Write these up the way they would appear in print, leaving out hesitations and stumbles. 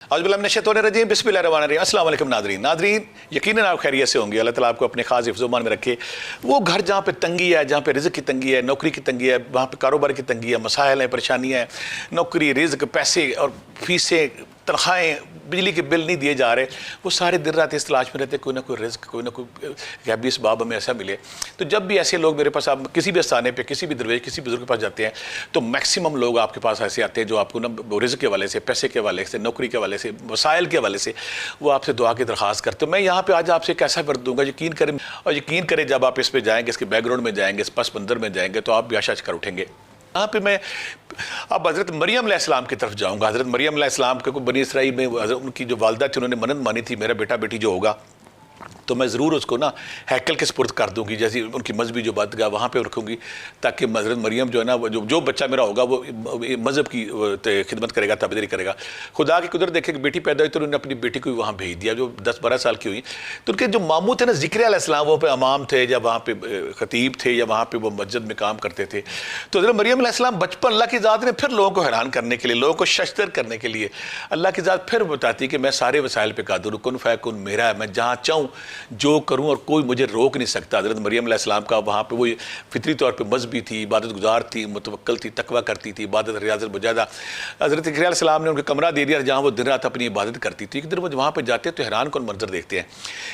औज़ुबिल्लाहि बिस्मिल्लाहिर्रहमानिर्रहीम। अस्सलाम वालेकुम नादरीन, यकीनन आप खैरियत से होंगे। अल्लाह ताला आपको अपने खास हिफ्ज़-ओ-मान में रखे। वो घर जहाँ पे तंगी है, जहाँ पे रिज़्क़ की तंगी है, नौकरी की तंगी है, वहाँ पे कारोबार की तंगी है, मसाइल हैं, परेशानियाँ हैं, नौकरी, रिज़्क़, पैसे और फीसें, तनख्वाहें, बिजली के बिल नहीं दिए जा रहे, वो सारे दिन रात इस तलाश में रहते कोई ना कोई रिज़्क़, कोई ना कोई गैबी इसबाब हमें ऐसा मिले। तो जब भी ऐसे लोग मेरे पास, आप किसी भी स्थान पे, किसी भी दरवेश, किसी बुजुर्ग के पास जाते हैं, तो मैक्सिमम लोग आपके पास ऐसे आते हैं जो आपको ना रिज़्क़ के हवाले से, पैसे के हवाले से, नौकरी के हवाले से, वसाइल के हवाले से वो आपसे दुआ की दरख्वास्त करते हैं। मैं यहाँ पे आज आपसे एक ऐसा वर्द दूंगा, यकीन करें, और यकीन करें जब आप इस पे जाएंगे, इसके बैकग्राउंड में जाएंगे, इस पस मंज़र में जाएंगे, तो आप भी आशा कर उठेंगे। यहाँ पे मैं अब हज़रत मरियम अलैहिस्सलाम की तरफ जाऊँगा। हज़रत मरियम अलैहिस्सलाम के को बनी इसराइल में उनकी जो वालदा थी, उन्होंने मन्नत मानी थी, मेरा बेटा बेटी जो होगा तो मैं ज़रूर उसको ना हैकल के सुपुर्द कर दूंगी, जैसी उनकी मजहबी जो बातगाह वहाँ पे रखूँगी, ताकि हज़रत मरियम जो है ना, जो बच्चा मेरा होगा वो मज़हब की खिदमत करेगा, ताबेदारी करेगा। खुदा की कुदरत देखे कि बेटी पैदा हुई तो उन्होंने अपनी बेटी को वहाँ भेज दिया, जो 10-12 साल की हुई। तो उनके जो मामू थे ना ज़िक्र अलैहिस्सलाम, वो पे इमाम थे या वहाँ पे ख़तीब थे या वहाँ पे वो मस्जिद में काम करते थे। तो हज़रत मरियम अलैहिस्सलाम बचपन अल्लाह की ज़ात ने फिर लोगों को हैरान करने के लिए, लोगों को शश्तर करने के लिए, अल्लाह की ज़ात फिर बताती कि मैं सारे वसाइल पर कादिर हूँ, कुन फयकुन मेरा है, मैं जहाँ चाहूँ जो करूँ और कोई मुझे रोक नहीं सकता। हज़रत मरियम अलैहिस्सलाम का वहाँ पे वो फितरी तौर पे मजहबी थी, इबादत गुजार थी, मुतवक्किल थी, तकवा करती थी, इबादत रियाज़त मुजाहिदा। हज़रत ज़करिया अलैहिस्सलाम ने उनको कमरा दे दिया जहाँ वो दिन रात अपनी इबादत करती थी। एक दिन वो वहाँ पे जाते हैं तो हैरान कौन मंजर देखते हैं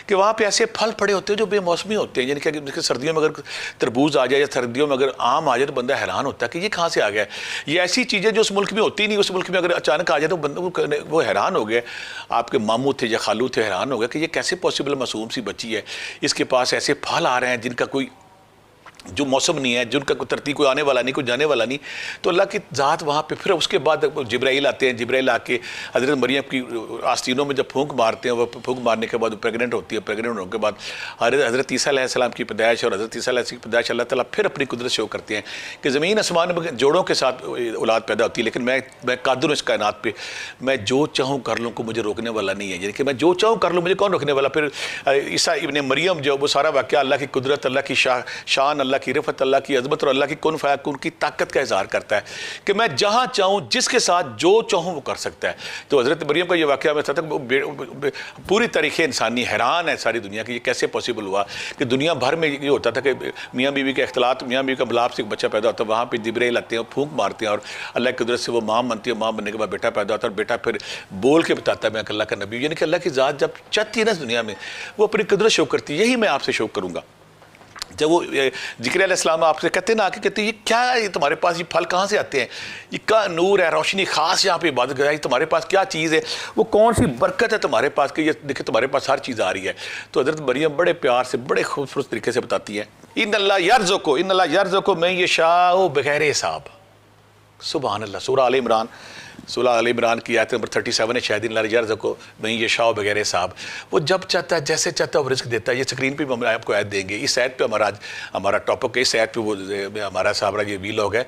कि वहाँ पे ऐसे फल पड़े होते हैं जो बेमौसमी होते हैं, यानी कि सर्दियों में अगर तरबूज आ जाए या सर्दियों में अगर आम आ जाए तो बंदा हैरान होता है कि ये कहाँ से आ गया। ये ऐसी चीज़ें जो उस मुल्क में होती नहीं, उस मुल्क में अगर अचानक आ जाए तो बंदा वो हैरान हो गया। आपके मामू थे या खालू थे, हैरान हो गया कि ये कैसे पॉसिबल, मासूम सी बच्ची है, इसके पास ऐसे फल आ रहे हैं जिनका कोई जो मौसम नहीं है, जिनका कोई तरतीब कोई आने वाला नहीं, कोई जाने वाला नहीं। तो अल्लाह की ज़ात वहाँ पे फिर उसके बाद जिब्राइल आते हैं। जिब्राइल आके हज़रत मरियम की आस्तीनों में जब फूंक मारते हैं, वो फूंक मारने के बाद वो प्रेगनेंट होती है। प्रेगनेंट होने के बाद हज़रत ईसा अलैहिस्सलाम की पैदाइश और हज़रत ईसा अलैहिस्सलाम की पैदाइश अल्लाह ताला फिर अपनी कुदरत शो करते हैं कि ज़मीन आसमान में जोड़ों के साथ औलाद पैदा होती है, लेकिन मैं कादिर हूँ इस कायनात पे, मैं जो चाहूँ कर लूँ, को मुझे रोकने वाला नहीं है। यानी कि मैं जो चाहूँ कर लूँ, मुझे कौन रोकने वाला। फिर ईसा इब्ने मरियम जो, वो सारा वाक़या अल्लाह की कुदरत, अल्लाह की शान, अल्लाह की रफ़त, अल्लाह की अज़मत और अल्लाह की कुन फयकुन की ताकत का इज़हार करता है कि मैं जहाँ चाहूँ, जिसके साथ जो चाहूँ वो कर सकता है। तो हज़रत मरियम का ये वाक़या में था पूरी तारीख़ इंसानी हैरान है सारी दुनिया की, ये कैसे पॉसिबल हुआ कि दुनिया भर में ये होता था कि मियाँ बीवी के अख्तलात, मियाँ बीवी का मिलाप से एक बच्चा पैदा होता है, वहाँ पर जिब्राइल आते हैं, फूंक मारते हैं और अल्लाह की कुदरत से वो माँ बनती है। माँ बनने के बाद बेटा पैदा होता है और बेटा फिर बोल के बताता है मैं अल्लाह का नबी। यानी कि अल्लाह की ज़ात जब चाहती है ना इस दुनिया में, वो अपनी कुदरत शो करती है। यही मैं आपसे शो करूँगा। जब वो ज़िक्र अलैहिस्सलाम आपसे कहते हैं ना, आके कहते हैं ये क्या है, ये तुम्हारे पास ये फल कहाँ से आते हैं, ये क्या नूर है, रोशनी ख़ास यहाँ पे इबादत है, तुम्हारे पास क्या चीज़ है, वो कौन सी बरकत है तुम्हारे पास कि ये देखिए तुम्हारे पास हर चीज़ आ रही है। तो हज़रत मरियम बड़े प्यार से, बड़े खूबसूरत तरीके से बताती है, इन्नल्लाह यर्ज़ुक़ु मन यशाअ बग़ैर हिसाब। सुभान अल्लाह। सूरह आल इमरान की आयत नंबर 37 है, शायद इन्नल्लाह यर्ज़ुक़ु मन यशाअ बग़ैर हिसाब। वो जब चाहता है, जैसे चाहता है वो रिज़्क़ देता है। ये स्क्रीन पे भी हम आपको आयत देंगे। इस आयत पे हमारा टॉपिक है। इस आयत पे वो हमारा साबरा ये भी लोग है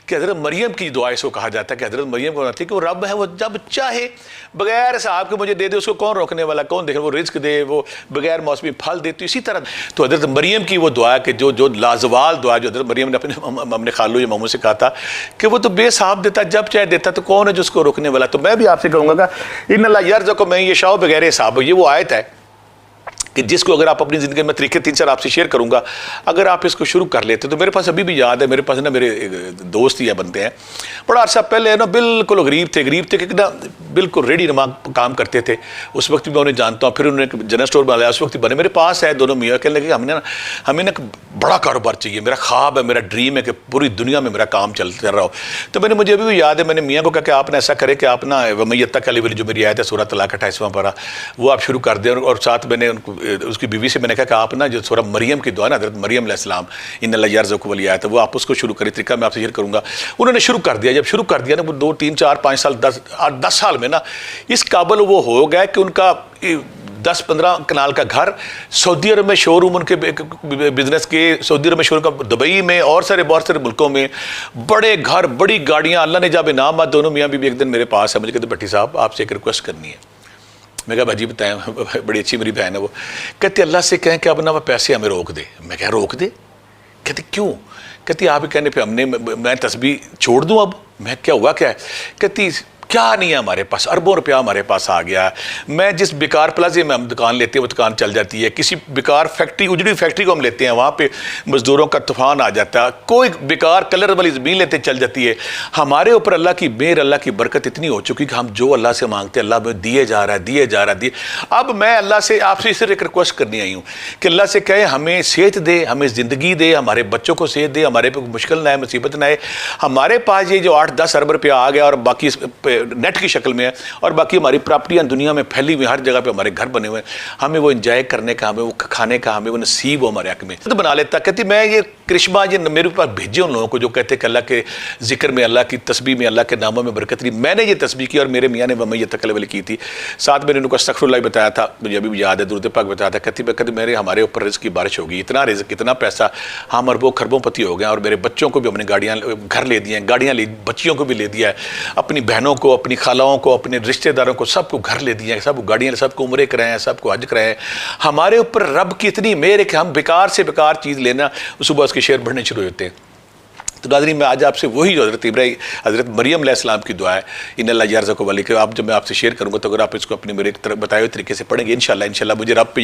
कि हज़रत मरियम की दुआ इसको कहा जाता है कि हज़रत मरियम को आती है कि वो रब है, वो जब चाहे बग़ैर हिसाब के मुझे दे दे, उसको कौन रोकने वाला, कौन देखे, वो रिज़्क़ दे, वो बग़ैर मौसमी फल दे। तो इसी तरह तो हज़रत मरियम की वो दुआ कि जो लाजवाल दुआ जो हज़रत मरियम ने अपने खालू या मामू से कहा था कि वो तो बेहिसाब देता, जब चाहे देता, तो कौन है जो उसको रोकने वाला। तो मैं भी आपसे कहूँगा कि इन्नल्लाह यर्ज़ुक़ु मन यशाअ बग़ैर हिसाब। ये वो आयत है कि जिसको अगर आप अपनी ज़िंदगी में तरीके 3-4 आपसे शेयर करूँगा, अगर आप इसको शुरू कर लेते तो मेरे पास अभी भी याद है, मेरे पास ना मेरे दोस्त या बनते हैं, बड़ा अर्सा पहले ना बिल्कुल गरीब थे कि ना बिल्कुल रेडी नमा काम करते थे। उस वक्त भी मैं उन्हें जानता हूँ। फिर उन्होंने जनरल स्टोर बनाया, उस वक्त बने। मेरे पास है दोनों मियाँ, कहने लगे हमें ना बड़ा कारोबार चाहिए, मेरा ख्वाब है, मेरा ड्रीम है कि पूरी दुनिया में मेरा काम चल रहा हो। तो मैंने मुझे अभी भी याद है, मैंने मियाँ को कहा कि आपने ऐसा करे कि आप ना वमय्यतक वाली जो मेरी आयत है सूरह तलाक 28वां पारा, वो आप शुरू कर दें। और साथ मैंने उसकी बीवी से मैंने कहा कि आप ना जो सूरह मरियम की दुआ ना, हज़रत मरियम अलैहिस्सलाम इन्नल्लाह यर्ज़ुक़ु वाली आयत है, वो आप उसको शुरू करें। तरीका मैं आपसे शेयर करूँगा। उन्होंने शुरू कर दिया। जब शुरू कर दिया ना, वो 2, 3, 4, 5 साल 10 साल में ना इस काबिल वो हो गया कि उनका 10-15 कनाल का घर, सऊदी अरब में शोरूम उनके बिजनेस के, सऊदी अरब में शोरूम का, दुबई में और बहुत सारे मुल्कों में बड़े घर, बड़ी गाड़ियाँ। अल्लाह ने जब इनाम दिया, दोनों मियाँ बीवी एक दिन मेरे पास है, मुझे कहते भट्टी साहब आपसे एक रिक्वेस्ट करनी है। मैं कहा भाजी बताएं, बड़ी अच्छी मेरी बहन है वो। कहते अल्लाह से कहें कि अब ना वो पैसे हमें रोक दे। मैं क्या रोक दे? कहते क्यों? कहती आप कहने पे मैं तस्बीह छोड़ दूँ अब? मैं क्या हुआ क्या है? कहती क्या नहीं है हमारे पास, अरबों रुपया हमारे पास आ गया। मैं जिस बेकार प्लाजे में हम दुकान लेते हैं वो दुकान चल जाती है, किसी बेकार फैक्ट्री, उजड़ी फैक्ट्री को हम लेते हैं, वहाँ पे मजदूरों का तूफान आ जाता है, कोई बेकार कलर वाली ज़मीन लेते चल जाती है। हमारे ऊपर अल्लाह की मेहर, अल्लाह की बरकत इतनी हो चुकी कि हम जो अल्लाह से मांगते हैं अल्लाह में दिए जा रहा है, दिए जा रहा है, दिए। अब मैं अल्लाह से, आपसे सिर्फ एक रिक्वेस्ट करनी आई हूँ कि अल्लाह से कहे हमें सेहत दे, हमें ज़िंदगी दे, हमारे बच्चों को सेहत दे, हमारे पे मुश्किल ना आए, मुसीबत ना आए। हमारे पास ये जो 8-10 अरब रुपया आ गया और बाकी नेट की शक्ल में है, और बाकी हमारी प्रॉपर्टियाँ दुनिया में फैली हुई, हर जगह पे हमारे घर बने हुए हैं, हमें वो एंजॉय करने का, हमें वो खाने का, हमें वो नसीब हो हमारे हक में तो बना लेता। कहती मैं ये करिश्मा ये मेरे पास भेजे उन लोगों को जो कहते कि अल्लाह के जिक्र में, अल्लाह की तस्बीह में, अल्लाह के नामों में बरकत नहीं। मैंने ये तस्बीह की और मेरे मियाँ ने मैं ये तकले वाली की थी। साथ मैंने उनको अस्तगफिरुल्लाह बताया था, मुझे अभी भी याद है, दुरूद पाक बताया था। कहती मेरे हमारे ऊपर रिज़्क़ की बारिश होगी, इतना रिज़्क़, इतना पैसा, हम अरबों खरबों पति हो गए, और मेरे बच्चों को भी हमने गाड़ियाँ, घर ले दिए हैं, गाड़ियाँ ली, बच्चियों को भी ले दिया है, अपनी बहनों को, अपनी खालाओं को, अपने रिश्तेदारों को, सबको घर ले दिए हैं, सबको गाड़ियाँ, सबको उम्रे कराए हैं, सबको हज कराए हैं। हमारे ऊपर रब की इतनी मेहर है कि हम बेकार से बेकार चीज़ लेना, सुबह उसके शेयर बढ़ने शुरू होते हैं। तो नाज़रीन, मैं आज आपसे वही हज़रत मरियम अलैहिस्सलाम की दुआ है, इन अल्लाह यरज़ुक़ु वाली के आप जब मैं आपसे शेयर करूँगा तो अगर आप इसको अपने मेरे बताए हुए तरीके से पढ़ेंगे इंशाल्लाह मुझे रब पे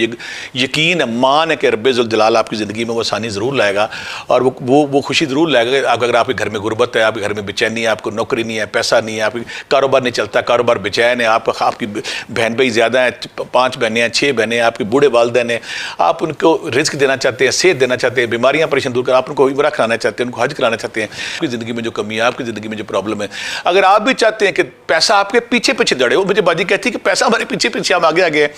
यकीन है, मान है कि रब्बे ज़ुल जलाल आपकी ज़िंदगी में वो आसानी ज़रूर लाएगा, और वो खुशी ज़रूर लाएगा। अगर आपके घर में गुर्बत है, आपके घर में बेचैनी है, आपको नौकरी नहीं है, पैसा नहीं है, आपकी कारोबार नहीं चलता, कारोबार बेचैन है, आपकी बहन भाई ज़्यादा हैं, 5 बहनें हैं, 6 बहनें हैं, आपके बूढ़े वालिदैन हैं, आप उनको रिज़्क़ देना चाहते हैं, सेहत देना चाहते हैं, बीमारियाँ परेशान दूर कर, आप उनको उम्रा कराना चाहते हैं, उनको हज कराना चाहते हैं, आपकी ज़िंदगी में जो कमी है, आपकी ज़िंदगी में जो प्रॉब्लम है, अगर आप भी चाहते हैं कि पैसा आपके पीछे पीछे दौड़े, वो मुझे बाजी कहती है कि पैसा हमारे पीछे पीछे हम आगे आगे हैं।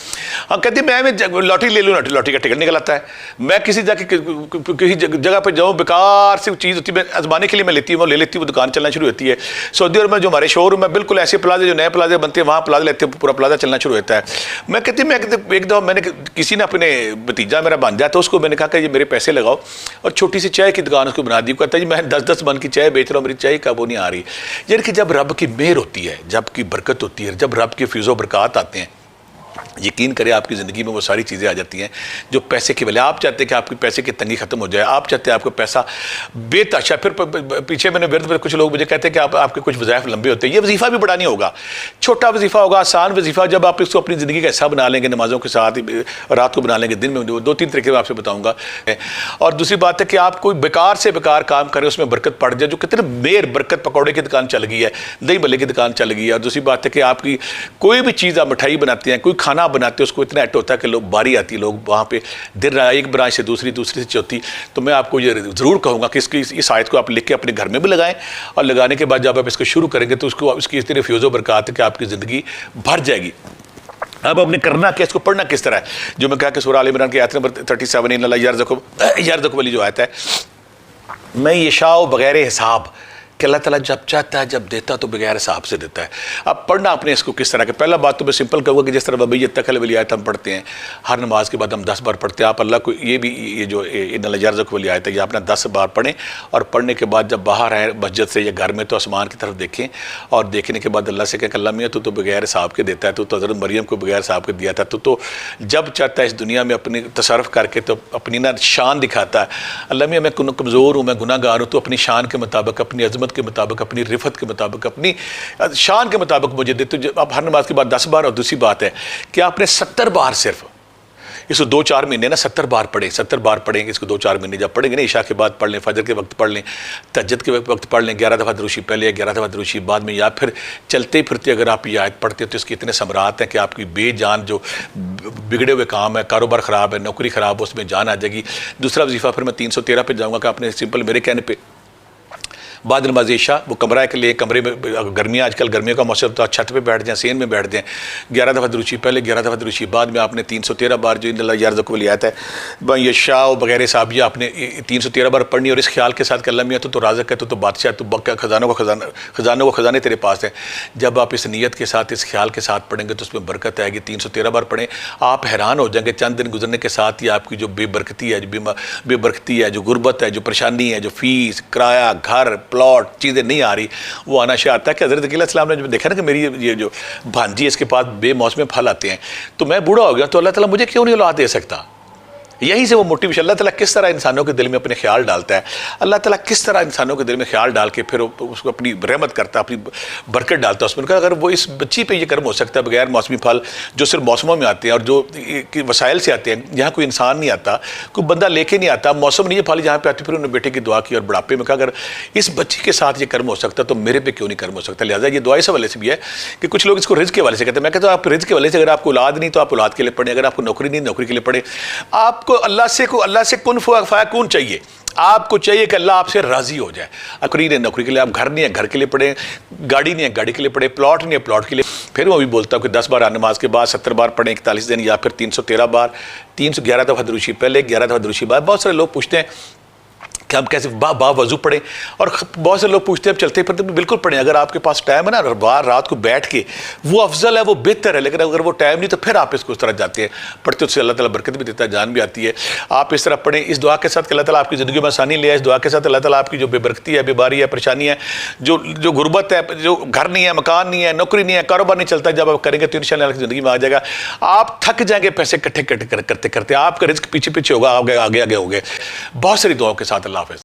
हाँ, कहती है मैं लॉटरी ले लूँ, लॉटरी का टिकट निकल आता है, मैं किसी किसी जगह पर जाऊँ, बेकार से चीज़ होती है, आजमाने के लिए मैं लेती हूँ, वो ले लेती हूँ, वो दुकान चलना शुरू होती है। सऊदी अरब में जो हमारे शोरूम है, बिल्कुल ऐसे प्लाजे, जो नए प्लाजे बनते हैं वहाँ प्लाजा लेते हैं, पूरा प्लाजा चलना शुरू होता है। मैं कहती मैं एक दफ़ा मैंने किसी ने अपने भतीजा मेरा बन जाता, उसको मैंने कहा कि ये मेरे पैसे लगाओ, और छोटी सी चाय की दुकान उसको बना दी। कहता है जी मैं 10-10 मन की चाय बेच रहा हूँ, मेरी चाय का वो नहीं आ रही। यानी कि जब रब की मेहर होती है, जब की बरकत होती है, जब रब के फिज़ो बरक़ात आते हैं, यकीन करें आपकी ज़िंदगी में वो सारी चीज़ें आ जाती हैं जो पैसे की वजह। आप चाहते हैं कि आपकी पैसे की तंगी ख़त्म हो जाए, आप चाहते हैं आपको पैसा बेतहाशा। फिर पीछे मैंने विरद कुछ लोग मुझे कहते हैं कि आपके कुछ वज़ाइफ लंबे होते हैं, ये वजीफ़ा भी बड़ा नहीं होगा, छोटा वजीफ़ा होगा, आसान वजीफ़ा। जब आप इसको अपनी ज़िंदगी का हिस्सा बना लेंगे, नमाज़ों के साथ रात को बना लेंगे, दिन में 2-3 तरीके मैं आपसे बताऊँगा। और दूसरी बात है कि आप कोई बेकार से बेकार काम करें, उसमें बरकत पड़ जाए। जो कितने मेर बरकत, पकौड़े की दुकान चल गई है, दही भल्ले की दुकान चल गई है। और दूसरी बात है कि आपकी कोई भी चीज़, आप मिठाई बनाते हैं, कोई खाना बनाते हैं, उसको इतना ऐट होता है कि लोग बारी आती है, लोग वहाँ पे दिन रहा, एक ब्रांच से दूसरी, दूसरी से चौथी। तो मैं आपको ये ज़रूर कहूँगा कि इस आयत को आप लिख के अपने घर में भी लगाएं, और लगाने के बाद जब आप इसको शुरू करेंगे तो उसकी इस तरह फ्यूज़ो बरक़ात है कि आपकी ज़िंदगी भर जाएगी। अब आपने करना क्या, इसको पढ़ना किस तरह है, जो मैं कहा कि सूरह आल इमरान की आयत नंबर 37 इन अल्लाह यरज़ुक़ु वाली जो आयत है, मैं यशाओ बग़ैर हिसाब, कि अल्लाह ताला जब चाहता है, जब देता तो बगैर हिसाब से देता है। अब पढ़ना आपने इसको किस तरह के, पहला बात तो मैं सिंपल कहूँगा कि जिस तरह वबैयत तकल वाली आयत हम पढ़ते हैं, हर नमाज के बाद हम 10 बार पढ़ते हैं। आप अल्लाह को ये भी, ये जो इन अल्लाह यरज़ुक़ु वाली आयत है, ये आपने 10 बार पढ़ें, और पढ़ने के बाद जब बाहर आए मस्जिद से या घर में तो आसमान की तरफ देखें, और देखने के बाद अल्लाह से कहें अल्लाह मियाँ तू तो बगैर हिसाब के देता है, तू तो हज़रत मरियम को बगैर हिसाब के दिया था, तो जब चाहता है इस दुनिया में अपनी तसर्रुफ़ करके तो अपनी ना शान दिखाता है। अल्लाह मियाँ मैं कमज़ोर हूँ, मैं गुनाहगार हूँ, तो अपनी शान के मुताबिक, अपनी अज़मत के मुताबिक, अपनी रिफत के मुताबिक, अपनी शान के मुताबिक मुझे देते। तो आप हर नमाज के बाद 10 बार, और दूसरी बात है कि आपने 70 बार सिर्फ इसको 2-4 महीने ना 70 बार पढ़ें, 70 बार पढ़ेंगे इसको 2-4 महीने। जब पढ़ेंगे ना, इशा के बाद पढ़ लें, फजर के वक्त पढ़ लें, तहज्जुद के वक्त पढ़ लें, 11 दफ़ा दुरूशी पहले, 11 दफ़ा दुरूशी बाद में, या फिर चलते फिरते अगर आप ये आयत पढ़ते हैं तो इसके इतने समरात हैं कि आपकी बेजान जो बिगड़े हुए काम है, कारोबार ख़राब है, नौकरी ख़राब है, उसमें जान आ जाएगी। दूसरा वजीफ़ा फिर मैं 313 पे जाऊँगा कि आपने सिंपल मेरे कहने पर बाद नमाज इशा, वो कमरा के लिए, कमरे में गर्मियाँ, आजकल गर्मियों का मौसम, तो छत पे बैठ जाएँ, सेन में बैठ जाएँ, 11 दफ़ा दुरूशी पहले, 11 दफ़ा दुरूशी बाद में, आपने 313 बार जो इन अल्लाह यरज़ुक़ु वाली आयत है, ये शाह वगैरह साहब, ये आपने 313 बार पढ़नी, और इस ख्याल के साथ कि अल्लाह मियाँ तो राज़िक़ है, तो बादशाह, तो खजानों को खजाने तेरे पास है। जब आप इस नीयत के साथ, इस ख्याल के साथ पढ़ेंगे तो उसमें बरकत आएगी। 313 बार पढ़ें, आप हैरान हो जाएंगे, चंद दिन गुजरने के साथ ही आपकी जो बेबरकती है, जो बेबरकती है, जो गुर्बत है, जो परेशानी है, जो फ़ीस, किराया, घर, प्लॉट, चीज़ें नहीं आ रही, वो आना शुरू आता है। कि हज़रत अक़ील सलाम ने जब देखा ना कि मेरी ये जो भांजी है इसके पास बेमौसम फल आते हैं, तो मैं बूढ़ा हो गया, तो अल्लाह ताला मुझे क्यों नहीं औलाद दे सकता। यहीं से वो मोटिवेशन, अल्लाह ताला किस तरह इंसानों के दिल में अपने ख्याल डालता है, अल्लाह ताला किस तरह इंसानों के दिल में ख्याल डाल के फिर उसको अपनी रहमत करता है, अपनी बरकत डालता है उसमें। उनका अगर वो इस बच्ची पे ये कर्म हो सकता है, बगैर मौसमी फल जो सिर्फ मौसमों में आते हैं और जो वसाइल से आते हैं, जहाँ कोई इंसान नहीं आता, कोई बंदा लेके नहीं आता, मौसम नहीं, ये फल जहाँ पे आती, फिर उन्होंने बेटे की दुआ की और बुढ़ापे में कहा अगर इस बच्ची के साथ ये कर्म हो सकता तो मेरे पे क्यों नहीं कर्म हो सकता। लिहाजा ये दुआ इस हवाले से भी है कि कुछ लोग इसको रिज़्क़ के वाले से कहते हैं। मैं कहता हूँ आप रिज़्क़ के वाले से, अगर आपको औलाद नहीं तो आप औलाद के लिए पढ़ें, अगर आपको नौकरी नहीं नौकरी के लिए पढ़े। आपको अल्लाह से कुन फ़यकून चाहिए, आपको चाहिए कि अल्लाह आपसे राज़ी हो जाए। नौकरी नहीं नौकरी के लिए, आप घर नहीं है घर के लिए पढ़े, गाड़ी नहीं है गाड़ी के लिए पढ़े, प्लॉट नहीं है प्लॉट के लिए। फिर मैं भी बोलता हूँ कि 10 बार नमाज के बाद 70 बार पढ़ें 41 दिन, या फिर 313 बार, 311 दफ़ा दुरूशी पहले, 11 दफ़ा दुरूशी बाद। बहुत सारे लोग पूछते हैं कि हम कैसे वज़ू पढ़ें, और बहुत से लोग पूछते हैं चलते फिरते बिल्कुल पढ़ें। अगर आपके पास टाइम है ना, बाहर रात को बैठ के, वो अफजल है, वो बेहतर है। लेकिन अगर वो टाइम नहीं तो फिर आप इसको उस तरह जाते हैं पढ़ते, उससे अल्लाह ताला बरकत भी देता है, जान भी आती है। आप इस तरह पढ़ें इस दुआ के साथ कि अल्लाह ताला आपकी ज़िंदगी में आसानी ले आए, इस दुआ के साथ अल्लाह ताला आपकी जो बेबरकती है, बीमारी है, परेशानी है, जो गुर्बत है, जो घर नहीं है, मकान नहीं है, नौकरी नहीं है, कारोबार नहीं चलता, जब आप करेंगे तो इंशाअल्लाह आपकी ज़िंदगी में आ जाएगा। आप थक जाएंगे पैसे इकट्ठे करते करते, आपका रिज़्क़ पीछे पीछे होगा, आगे आगे आगे होगे। बहुत सारी दुआओं के साथ अल्लाह हाफ़िज़।